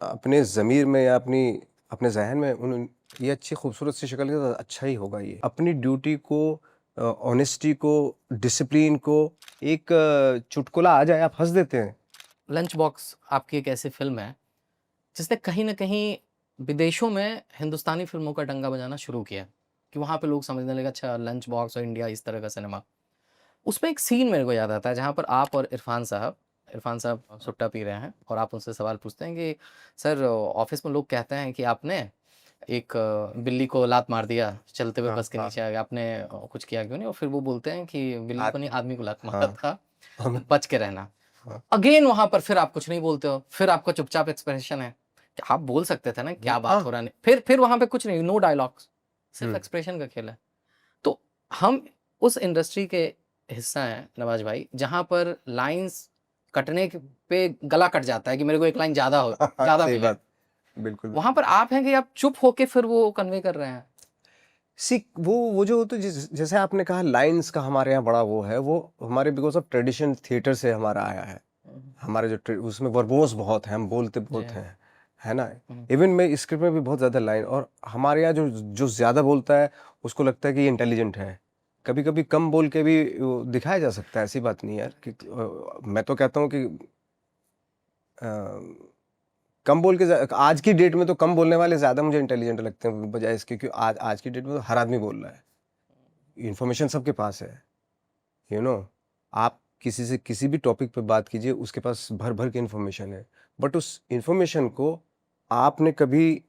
अपने ज़मीर में या अपने ज़हन में उन ये अच्छी खूबसूरत सी शक्ल के तो अच्छा ही होगा ये। अपनी ड्यूटी को, ऑनेस्टी को, डिसिप्लिन को एक चुटकुला आ जाए आप हँस देते हैं। लंच बॉक्स आपकी एक ऐसी फ़िल्म है, जिसने कहीं न कहीं विदेशों में हिंदुस्तानी फ़िल्मों का डंका बजाना शुरू किया, कि वहाँ पे लोग समझने लगे अच्छा लंच बॉक्स और इंडिया इस तरह का सिनेमा। उसमें एक सीन मेरे को याद आता है जहाँ पर आप और इरफान साहब सुट्टा पी रहे हैं और आप उनसे सवाल पूछते हैं कि सर ऑफ़िस में लोग कहते हैं कि आपने एक बिल्ली को लात मार दिया, चलते हुए हाँ, बस के हाँ, नीचे आ गया, आपने कुछ किया क्यों नहीं? और फिर वो बोलते हैं कि बिल्ली आत को नहीं आदमी को लात मारा हाँ, था, हाँ, बच के रहना। हाँ, अगेन वहाँ पर फिर आप कुछ नहीं बोलते हो, फिर आपका चुपचाप एक्सप्रेशन है। कि आप बोल सकते थे ना क्या बात हाँ, हो रहा है? फिर वहाँ पे कुछ नहीं, नो डायलॉग्स, सिर्फ़ हुँ, एक्सप्रेशन का खेल है। तो हम उस इंडस्ट्री के हिस्सा हैं नवाज़ भाई, जहाँ पर लाइन्स कटने के पे गला कट जाता है कि मेरे को एक लाइन ज़्यादा सही मिले। बात, बिल्कुल। वहाँ पर आप हैं कि आप चुप होके फिर वो कन्वे कर रहे हैं। सी वो जो तो जैसे आपने कहा लाइन्स का हमारे यहाँ बड़ा वो है, वो हमारे बिकॉज़ ऑफ ट्रेडिशन थिएटर से हमारा आया है। हुँ, हमारे जो उसमें वर्बोस बहुत हैं, हम बोलते जी बहुत हाँ। हैं, है ना? हुँ, इवन मैं स्क्रिप्ट में भी बहुत ज़्यादा लाइन और हमारे यहाँ जो जो ज़्यादा बोलता है, उसको लगता है कि ये इंटेलिजेंट है। कभी-कभी कम बोल के भी वो दिखाया जा सकता है, ऐसी बात नहीं है यार कि मैं तो कहता हूँ कि कम बोल के आज की डेट में तो कम बोलने वाले ज़्यादा मुझे इंटेलिजेंट लगते हैं, बजाय इसके कि आज आज की डेट में तो हर आदमी बोल रहा है। इन्फॉर्मेशन सबके पास है, यू नो आप किसी से किसी भी टॉपिक पे बात कीजिए, उसके पास भर-भर के इन्फॉर्मेशन है। बट उस इन्फॉर्मेशन को आपने कभी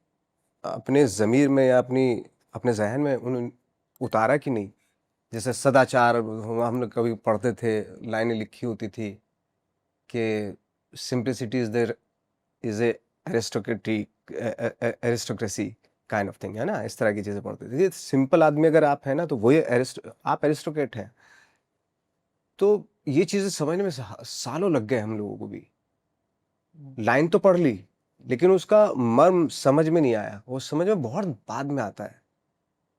अपने ज़मीर में या अपने ज़हन में उतारा कि नहीं? जैसे सदाचार हम लोग कभी पढ़ते थे, लाइनें लिखी होती थी कि simplicity is a aristocracy kind of thing, है ना? इस तरह की चीज़ें पढ़ते थे। ये सिंपल आदमी अगर आप हैं ना, तो वही आप एरिस्टोक्रेट हैं। तो ये चीज़ें समझने में सालों लग गए हम लोगों को भी। हुँ, लाइन तो पढ़ ली, लेकिन उसका मर्म समझ में नहीं आया। वो समझ में बहुत बाद में आता है।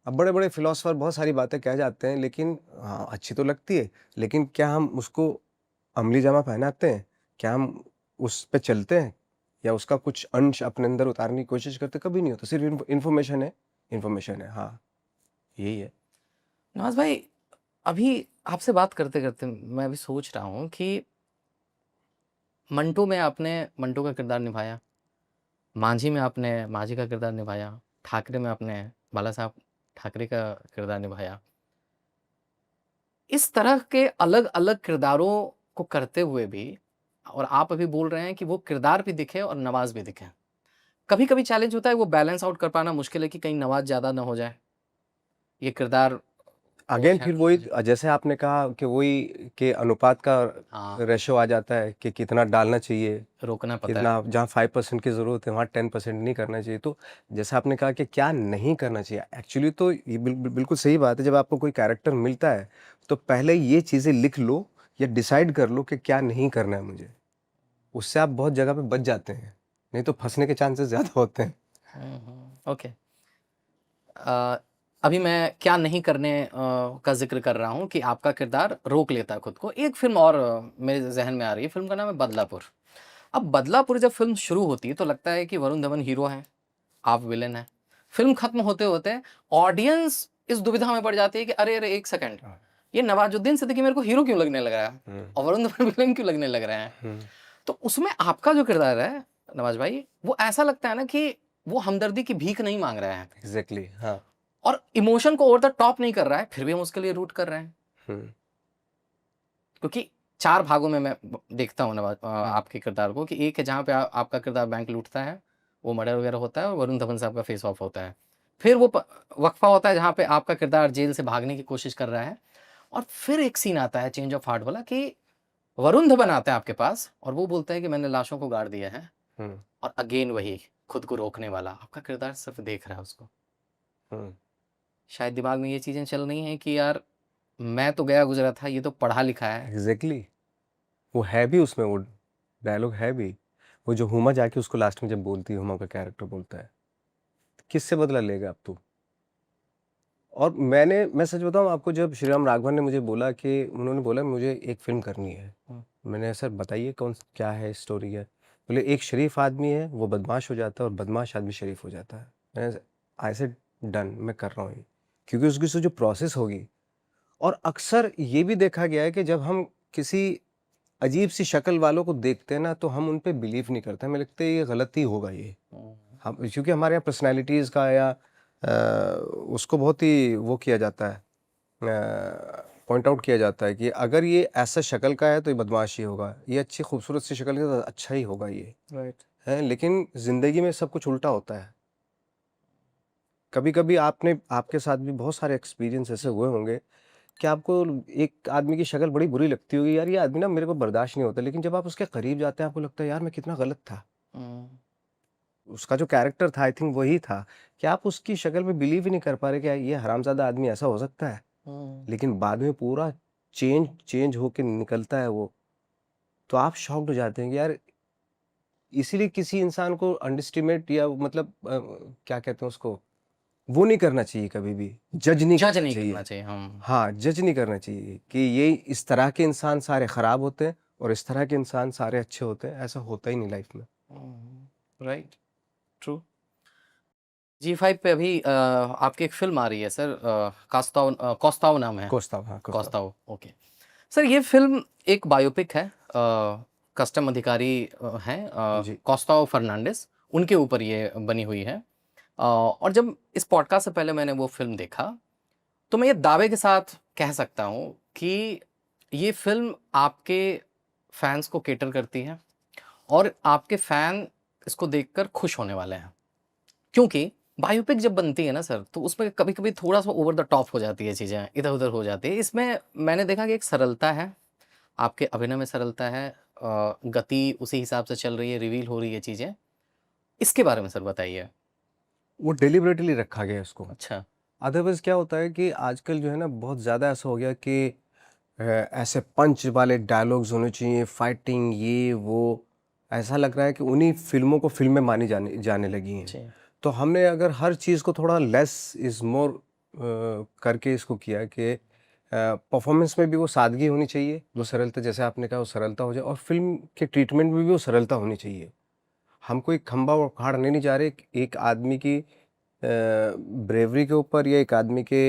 अब बड़े-बड़े फिलोसोफर बहुत सारी बातें कह जाते हैं, लेकिन हाँ, अच्छी तो लगती है, लेकिन क्या हम उसको अमली जामा पहनाते हैं? क्या हम उस पे चलते हैं? या उसका कुछ अंश अपने अंदर उतारने की कोशिश करते हैं? कभी नहीं होता। सिर्फ़ इन्फॉर्मेशन है। हाँ, यही है। नवाज़ भाई अभी आपसे बात करते-करते मैं अभी सोच रहा हूँ कि मंटो में आपने मंटो का किरदार निभाया, मांझी में आपने मांझी का किरदार निभाया, ठाकरे में आपने बाला साहब ठाकरे का किरदार निभाया। इस तरह के अलग-अलग किरदारों को करते हुए भी और आप अभी बोल रहे हैं कि वो किरदार भी दिखे और नवाज़ भी दिखे। कभी-कभी चैलेंज होता है वो बैलेंस आउट कर पाना मुश्किल है कि कहीं नवाज़ ज़्यादा ना हो जाए। ये किरदार को अगेन फिर वही जी, जैसे आपने कहा कि वही के अनुपात का हाँ, रेशो आ जाता है कि कितना डालना चाहिए, रोकना पता है। कितना जहाँ 5% की ज़रूरत है वहाँ 10% नहीं करना चाहिए। तो जैसा आपने कहा कि क्या नहीं करना चाहिए, एक्चुअली तो ये बिल्कुल सही बात है। जब आपको कोई कैरेक्टर मिलता है, तो पहले ये चीज़ें लिख लो या डिसाइड कर लो कि क्या नहीं करना है मुझे। उससे आप बहुत जगह पे बच जाते हैं, नहीं तो फँसने के चांसेस ज़्यादा होते हैं। हुँ, हुँ, ओके। अ, अभी मैं क्या नहीं करने का ज़िक्र कर रहा हूँ कि आपका किरदार रोक लेता है खुद को। एक फ़िल्म और मेरे ज़हन में आ रही है, फ़िल्म का नाम है बदलापुर। अब बदलापुर जब फ़िल्म शुरू होती है तो लगता है कि वरुण धवन हीरो हैं, आप विलेन हैं। फ़िल्म खत्म होते-होते ऑडियंस इस दुविधा में पड़ जाती है कि अरे, अरे! 1 सेकंड, हाँ। ये नवाज़ुद्दीन सिद्दीकी मेरे को हीरो क्यों लगने लग रहा है हुँ, और वरुण धवन विलेन क्यों लगने लग रहे हैं? हुँ। तो उसमें आपका जो किरदार है नवाज़ भाई, वो ऐसा लगता है ना कि वो हमदर्दी की भीख नहीं माँग रहा है एग्ज़ैक्टली हाँ। और इमोशन को ओवर द टॉप नहीं कर रहा है, फिर भी हम उसके लिए रूट कर रहे हैं। हुँ, क्योंकि 4 भागों में मैं देखता हूँ हुँ। आपके किरदार को कि एक है जहाँ पे आपका किरदार बैंक लूटता है, वो मर्डर वगैरह होता है और वरुण धवन साहब का फेस ऑफ होता है। फिर वो वक़्फ़ा होता है जहाँ पे आपका किरदार जेल से भागने की कोशिश कर रहा है और फिर एक सीन आता है चेंज ऑफ हार्ट वाला कि वरुण धवन आता है आपके पास और वो बोलता है कि मैंने लाशों को गाड़ दिया है हुँ, और अगेन वही खुद को रोकने वाला। आपका किरदार सिर्फ़ देख रहा है उसको। हुँ। शायद दिमाग में ये चीज़ें चल रही हैं कि यार मैं तो गया गुज़रा था, ये तो पढ़ा लिखा है। एग्ज़ैक्टली वो है भी उसमें वो डायलॉग है भी। वो जो हुमा जाके उसको लास्ट में जब बोलती है, हुमा का कैरेक्टर बोलता है, किससे बदला लेगा अब तू? और मैं सच बताऊँ आपको जब श्रीराम राघवन ने मुझे बोला कि उन्होंने बोला मुझे एक फ़िल्म करनी है। हुँ, मैंने सर बताइए क्या है स्टोरी है? बोले एक शरीफ आदमी है वो बदमाश हो जाता है और बदमाश आदमी शरीफ हो जाता है। आई सेड डन, मैं कर रहा हूँ ये, क्योंकि उसकी से जो प्रोसेस होगी। और अक्सर ये भी देखा गया है कि जब हम किसी अजीब सी शक्ल वालों को देखते हैं ना, तो हम उन पे बिलीव नहीं करते, हमें लगता है ये गलत ही होगा ये। हम क्योंकि हमारे यहाँ पर्सनैलिटीज़ का या उसको बहुत ही वो किया जाता है, पॉइंट आउट किया जाता है कि अगर ये ऐसा शक्ल का है तो ये बदमाश ही होगा, ये अच्छी खूबसूरत सी शक्ल का तो अच्छा ही होगा ये राइट। है। लेकिन ज़िंदगी में सब कुछ उल्टा होता है। कभी कभी आपके साथ भी बहुत सारे एक्सपीरियंस ऐसे हुए होंगे कि आपको एक आदमी की शक्ल बड़ी बुरी लगती होगी, यार ये आदमी ना मेरे को बर्दाश्त नहीं होता, लेकिन जब आप उसके करीब जाते हैं आपको लगता है यार मैं कितना गलत था। उसका जो कैरेक्टर था आई थिंक वही था कि आप उसकी शक्ल पे बिलीव ही नहीं कर पा रहे कि यार ये हरामजादा आदमी ऐसा हो सकता है। लेकिन बाद में पूरा चेंज चेंज होके निकलता है वो, तो आप शॉक्ड हो जाते हैं कि यार इसीलिए किसी इंसान को अंडरएस्टिमेट या मतलब क्या कहते हैं उसको, वो नहीं करना चाहिए कभी भी, जज नहीं जज करना नहीं चाहिए। करना चाहिए हम। हाँ, जज नहीं करना चाहिए कि ये इस तरह के इंसान सारे खराब होते हैं और इस तरह के इंसान सारे अच्छे होते हैं, ऐसा होता ही नहीं लाइफ में। राइट। ट्रू। जी5 पे अभी आपकी एक फिल्म आ रही है सर, कौस्ताव नाम है। कोस्ताव, हाँ कोस्ताव। कौस्ताव, ओके। सर ये फिल्म एक बायोपिक है, कस्टम अधिकारी हैं जी। कौस्ताव फर्नांडिस, उनके ऊपर ये बनी हुई है। और जब इस पॉडकास्ट से पहले मैंने वो फिल्म देखा, तो मैं ये दावे के साथ कह सकता हूँ कि ये फिल्म आपके फैंस को केटर करती है और आपके फैन इसको देखकर खुश होने वाले हैं। क्योंकि बायोपिक जब बनती है ना सर, तो उसमें कभी-कभी थोड़ा-सा ओवर द टॉप हो जाती है चीज़ें, इधर-उधर हो जाती है। इसमें मैंने देखा कि एक सरलता है, आपके अभिनय में सरलता है, गति उसी हिसाब से चल रही है, रिवील हो रही है चीज़ें। इसके बारे में सर बताइए? वो डेलिबरेटली रखा गया है उसको। अच्छा। अदरवाइज़ क्या होता है कि आजकल जो है ना बहुत ज़्यादा ऐसा हो गया कि ऐसे पंच वाले डायलॉग्स होने चाहिए, फाइटिंग ये वो, ऐसा लग रहा है कि उन्हीं फ़िल्मों को फ़िल्में मानी जाने जाने लगी हैं। जी। तो हमने अगर हर चीज़ को थोड़ा लेस इज़ मोर करके इसको किया कि परफ़ॉर्मेंस में भी वो सादगी होनी चाहिए, वो सरलता जैसे आपने कहा वो सरलता हो जाए और फ़िल्म के ट्रीटमेंट में भी वो सरलता होनी चाहिए। हम कोई खंभा उखाड़ने नहीं जा रहे, एक आदमी की ब्रेवरी के ऊपर या एक आदमी के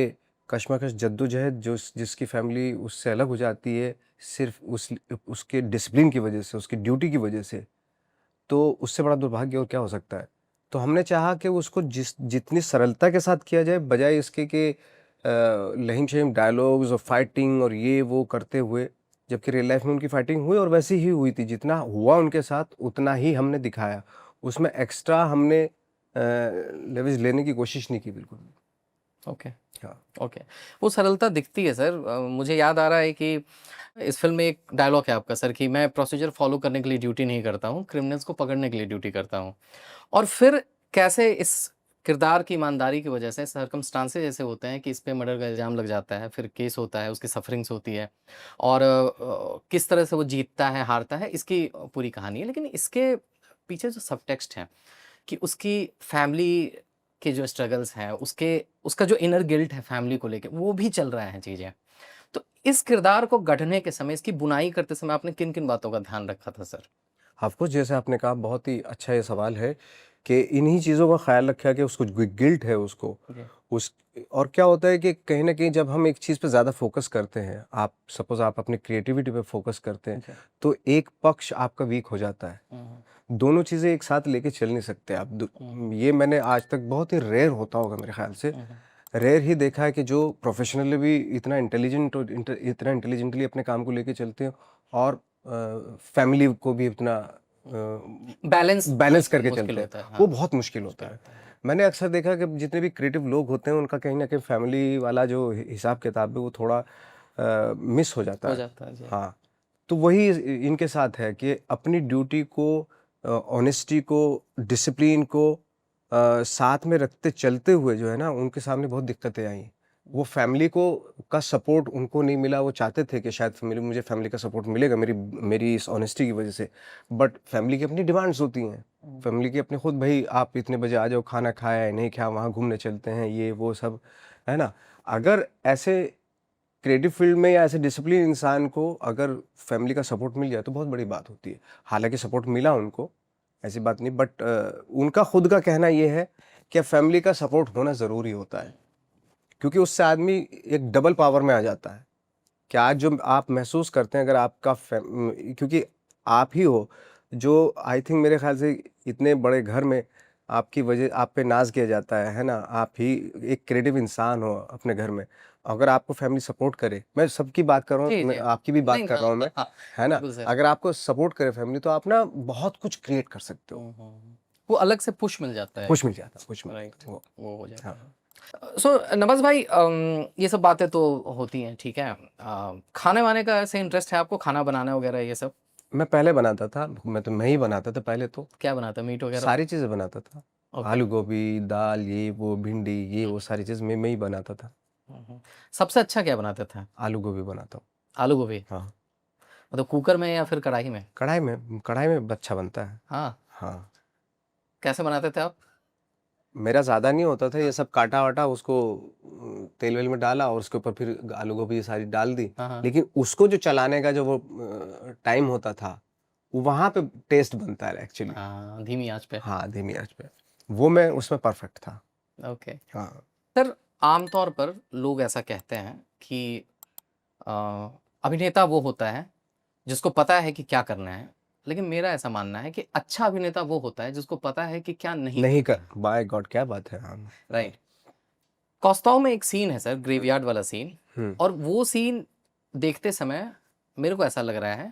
कशमकश जद्दोजहद जिसकी फैमिली उससे अलग हो जाती है सिर्फ उसके डिसिप्लिन की वजह से, उसकी ड्यूटी की वजह से, तो उससे बड़ा दुर्भाग्य और क्या हो सकता है। तो हमने चाहा कि उसको जितनी सरलता के साथ किया जाए बजाय इसके कि लहीम शहीम डायलॉग्स और फाइटिंग और ये वो करते हुए, जबकि रियल लाइफ में उनकी फाइटिंग हुई और वैसी ही हुई थी, जितना हुआ उनके साथ उतना ही हमने दिखाया। उसमें एक्स्ट्रा हमने लेवरेज लेने की कोशिश नहीं की बिल्कुल भी। ओके, हाँ। ओके। वो सरलता दिखती है सर। मुझे याद आ रहा है कि इस फ़िल्म में एक डायलॉग है आपका सर कि मैं प्रोसीजर फ़ॉलो करने के लिए ड्यूटी नहीं करता हूँ, क्रिमिनल्स को पकड़ने के लिए ड्यूटी करता हूँ। और फिर कैसे इस किरदार की ईमानदारी की वजह से सर्कमस्टांसेस ऐसे होते हैं कि इस पे मर्डर का इल्ज़ाम लग जाता है, फिर केस होता है, उसकी सफ़रिंग्स होती है और किस तरह से वो जीतता है, हारता है, इसकी पूरी कहानी है। लेकिन इसके पीछे जो सबटेक्स्ट है कि उसकी फैमिली के जो स्ट्रगल्स हैं, उसका जो इनर गिल्ट है फैमिली को लेके, वो भी चल रहा है चीज़ें। तो इस किरदार को गढ़ने के समय, इसकी बुनाई करते समय आपने किन-किन बातों का ध्यान रखा था सर? ऑफ कोर्स जैसे आपने कहा बहुत ही अच्छा ये सवाल है कि इन्हीं चीज़ों का ख्याल रखा कि उसको गिल्ट है उसको जी। उस और क्या होता है कि कहीं ना कहीं जब हम एक चीज़ पे ज़्यादा फोकस करते हैं, आप सपोज आप अपनी क्रिएटिविटी पे फोकस करते हैं, जी। तो एक पक्ष आपका वीक हो जाता है। दोनों चीज़ें एक साथ लेके चल नहीं सकते आप। ये मैंने आज तक बहुत ही रेयर होता होगा मेरे ख्याल से, रेयर ही देखा है कि जो प्रोफेशनली भी इतना इंटेलिजेंट और इतना इंटेलिजेंटली अपने काम को लेके चलते हैं और फैमिली को भी इतना बैलेंस बैलेंस करके मुश्किल चलते हैं, होता है, हाँ, वो बहुत मुश्किल होता मुश्किल है। होता है। मैंने अक्सर देखा कि जितने भी क्रिएटिव लोग होते हैं उनका कहीं ना कहीं फैमिली वाला जो हिसाब किताब है वो थोड़ा मिस हो जाता हो है। जाता है, जी। हाँ, तो वही इनके साथ है कि अपनी ड्यूटी को, ऑनेस्टी को, डिसिप्लिन को साथ में रखते चलते हुए जो है ना उनके सामने बहुत दिक्कतें आई। वो फैमिली को का सपोर्ट उनको नहीं मिला, वो चाहते थे कि शायद मुझे फैमिली का सपोर्ट मिलेगा मेरी मेरी इस ऑनेस्टी की वजह से, बट फैमिली की अपनी डिमांड्स होती हैं। फैमिली की अपने खुद, भाई आप इतने बजे आ जाओ, खाना खाया है नहीं खाया, वहाँ घूमने चलते हैं, ये वो सब है ना। अगर ऐसे क्रिएटिव फील्ड में या ऐसे डिसिप्लिन इंसान को अगर फैमिली का सपोर्ट मिल जाए तो बहुत बड़ी बात होती है। हालांकि सपोर्ट मिला उनको, ऐसी बात नहीं, बट उनका खुद का कहना ये है कि फैमिली का सपोर्ट होना ज़रूरी होता है, क्योंकि उससे आदमी एक डबल पावर में आ जाता है। कि आज जो आप महसूस करते हैं, अगर आपका क्योंकि आप ही हो जो आई थिंक मेरे ख्याल से इतने बड़े घर में आपकी वजह आप पे नाज किया जाता है ना, आप ही एक क्रिएटिव इंसान हो अपने घर में। अगर आपको फैमिली सपोर्ट करे, मैं सबकी बात कर रहा हूँ, जी, मैं जी। आपकी भी बात नहीं कर रहा हूँ मैं, हाँ, है ना। बिल्कुल सर। अगर आपको सपोर्ट करे फैमिली तो आप ना बहुत कुछ क्रिएट कर सकते हो, वो अलग से पुश मिल जाता है। खुश मिल जाता, खुश मिल राइट, जाता, वो हो जाता हाँ। है। सो नवाज़ भाई, ये सब बातें तो होती हैं, ठीक है। खाने-वाने का ऐसे इंटरेस्ट है आपको, खाना बनाना वगैरह ये सब? मैं पहले बनाता था, मैं ही बनाता था पहले तो, क्या बनाते हैं, मीट वगैरह? सारी चीज़ें बनाता था। ओके। आलू गोभी, दाल, ये वो, भिंडी, ये वो सारी चीज़ मैं ही बनाता था। सबसे अच्छा क्या बनाते थे? आलू गोभी बनाता हूँ। आलू गोभी? हाँ, मतलब कुकर में या फिर कढ़ाई में? कढ़ाई में अच्छा बनता है। हाँ, हाँ, कैसे बनाते थे आप? मेरा ज़्यादा नहीं होता था, ये सब काटा-वाटा उसको तेल-वेल में डाला और उसके ऊपर फिर आलू गोभी ये सारी डाल दी। हाँ, हाँ। लेकिन उसको जो चलाने का जो वो टाइम होता था, वहाँ पे टेस्ट बनता है एक्चुअली। हाँ, धीमी आँच पे। हाँ, धीमी आँच पे। वो मैं उसमें परफेक्ट था। ओके। हाँ। सर, आमतौर पर लोग ऐसा कहते हैं कि अ, अभिनेता वो होता है जिसको पता है कि क्या करना है, लेकिन मेरा ऐसा मानना है कि अच्छा अभिनेता वो होता है जिसको पता है कि क्या नहीं नहीं कर, करना है। बाय गॉड क्या बात है! हाँ। राइट। कौस्ताव में एक सीन है सर, ग्रेवयार्ड वाला सीन, हुँ। और वो सीन देखते समय मेरे को ऐसा लग रहा है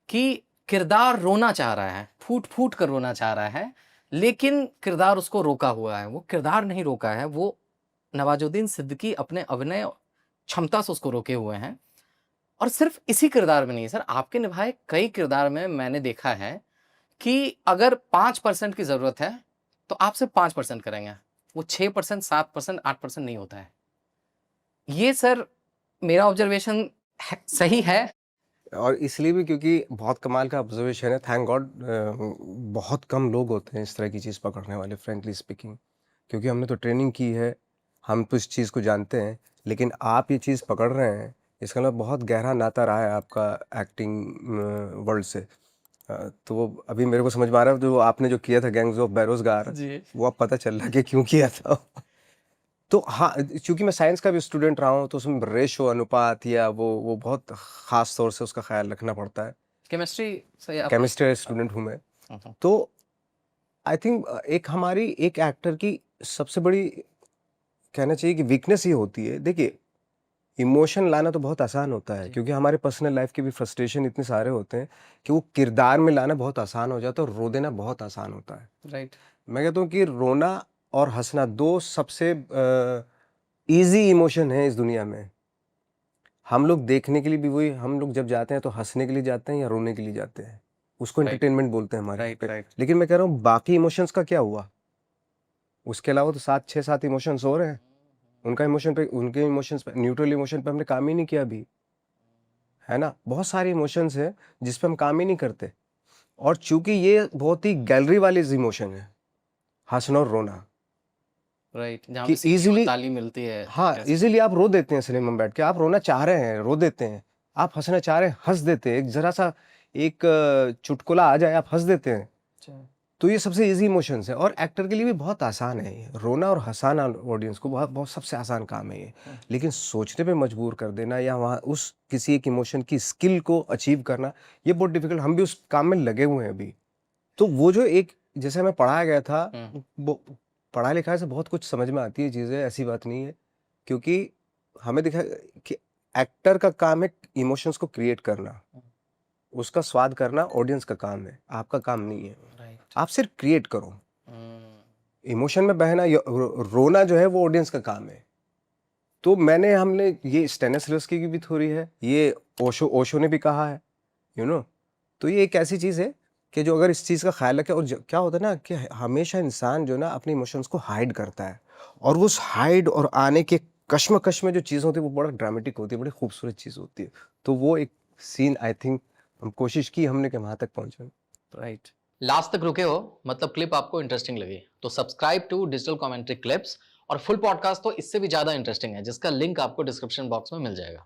कि किरदार रोना चाह रहा है, फूट-फूट कर रोना चाह रहा है, लेकिन किरदार उसको रोका हुआ है। वो किरदार नहीं रोका है, वो नवाज़ुद्दीन सिद्दीकी अपने अभिनय क्षमता से उसको रोके हुए हैं। और सिर्फ़ इसी किरदार में नहीं सर, आपके निभाए कई किरदार में मैंने देखा है कि अगर 5% की ज़रूरत है, तो आप सिर्फ़ 5% करेंगे। वो 6%, 7%, 8% नहीं होता है। ये सर मेरा ऑब्ज़र्वेशन है, सही है? और इसलिए भी क्योंकि बहुत कमाल का ऑब्जर्वेशन है, थैंक गॉड बहुत कम लोग होते हैं इस तरह की चीज़ पकड़ने वाले, फ्रैंकली स्पीकिंग। क्योंकि हमने तो ट्रेनिंग की है, हम तो इस चीज़ को जानते हैं, लेकिन आप ये चीज़ पकड़ रहे हैं, इसका मतलब बहुत गहरा नाता रहा है आपका एक्टिंग वर्ल्ड से। तो वो अभी मेरे को समझ में आ रहा है, जो आपने जो किया था गैंग्स ऑफ बेरोज़गार, जी। वो अब पता चल रहा है कि क्यों किया था। तो हाँ, चूँकि मैं साइंस का भी स्टूडेंट रहा हूँ, तो उसमें रेशो, अनुपात या वो बहुत ख़ास तौर से उसका ख़्याल रखना पड़ता है। केमिस्ट्री से आप? केमिस्ट्री का स्टूडेंट हूँ मैं। हुँ, हुँ। तो आई थिंक एक हमारी एक एक्टर की सबसे बड़ी कहना चाहिए कि वीकनेस ये होती है, देखिए इमोशन लाना तो बहुत आसान होता है, जी। क्योंकि हमारे पर्सनल लाइफ़ के भी फ्रस्ट्रेशन इतने सारे होते हैं कि वो किरदार में लाना बहुत आसान हो जाता है और रो देना बहुत आसान होता है। राइट। मैं कहता हूँ कि रोना और हँसना 2 सबसे ईज़ी इमोशन है इस दुनिया में। हम लोग देखने के लिए भी वही, हम लोग जब जाते हैं तो हँसने के लिए जाते हैं या रोने के लिए जाते हैं। उसको राइट, एंटरटेनमेंट बोलते हैं हमारे यहाँ राइट, पे। राइट। लेकिन मैं कह रहा हूँ बाकी इमोशंस का क्या हुआ? उसके अलावा तो 7 6-7 इमोशंस और हैं। उनके इमोशंस पे, न्यूट्रल इमोशन पे हमने काम ही नहीं किया अभी, है ना? बहुत सारे इमोशंस हैं जिस पे हम काम ही नहीं करते। और चूँकि ये बहुत ही गैलरी वाले इमोशन हैं, हँसना और रोना, राइट, जहाँ पे कि सीटी और ईज़िली, ताली मिलती है। हाँ, कैसे? ईज़िली आप रो देते हैं सिनेमा में बैठ के। आप रोना चाह रहे हैं, रो देते हैं। आप हँसना चाह रहे हैं, हँस देते हैं। एक ज़रा-सा एक चुटकुला आ जाए, आप हँस देते हैं। अच्छा। तो ये सबसे ईज़ी इमोशंस है और एक्टर के लिए भी बहुत आसान है ये। रोना और हँसाना ऑडियंस को बहुत बहुत सबसे आसान काम है ये। लेकिन सोचने पे मजबूर कर देना या वहाँ उस किसी एक इमोशन की स्किल को अचीव करना, ये बहुत डिफ़िकल्ट, हम भी उस काम में लगे हुए हैं अभी। तो वो जो एक जैसे हमें पढ़ाया गया था, हुँ। वो पढ़ाई-लिखाई से बहुत कुछ समझ में आती है चीज़ें, ऐसी बात नहीं है। क्योंकि हमें दिखा कि एक्टर का काम है इमोशंस को क्रिएट करना, उसका स्वाद करना ऑडियंस का काम है, आपका काम नहीं है। राइट। आप सिर्फ क्रिएट करो। हुँ। इमोशन में बहना या रोना जो है वो ऑडियंस का काम है। तो हमने ये स्टेनिस्लॉवस्की की भी थ्योरी है, ये ओशो ने भी कहा है, यू नो। तो ये एक ऐसी चीज़ है कि जो अगर इस चीज़ का ख़्याल रखे, और क्या होता है ना कि हमेशा इंसान जो है ना अपने इमोशंस को हाइड करता है, और वो उस हाइड और आने के कश्मकश में जो चीज़ होती है वो बड़ा ड्रामेटिक होती है, बड़ी खूबसूरत चीज़ होती है। तो वो एक सीन आई थिंक हम कोशिश की हमने कि वहाँ तक पहुँचे। राइट। लास्ट तक रुके हो, मतलब क्लिप आपको इंटरेस्टिंग लगी, तो subscribe to digital commentary clips. और फुल पॉडकास्ट तो इससे भी ज़्यादा इंटरेस्टिंग है, जिसका लिंक आपको डिस्क्रिप्शन बॉक्स में मिल जाएगा।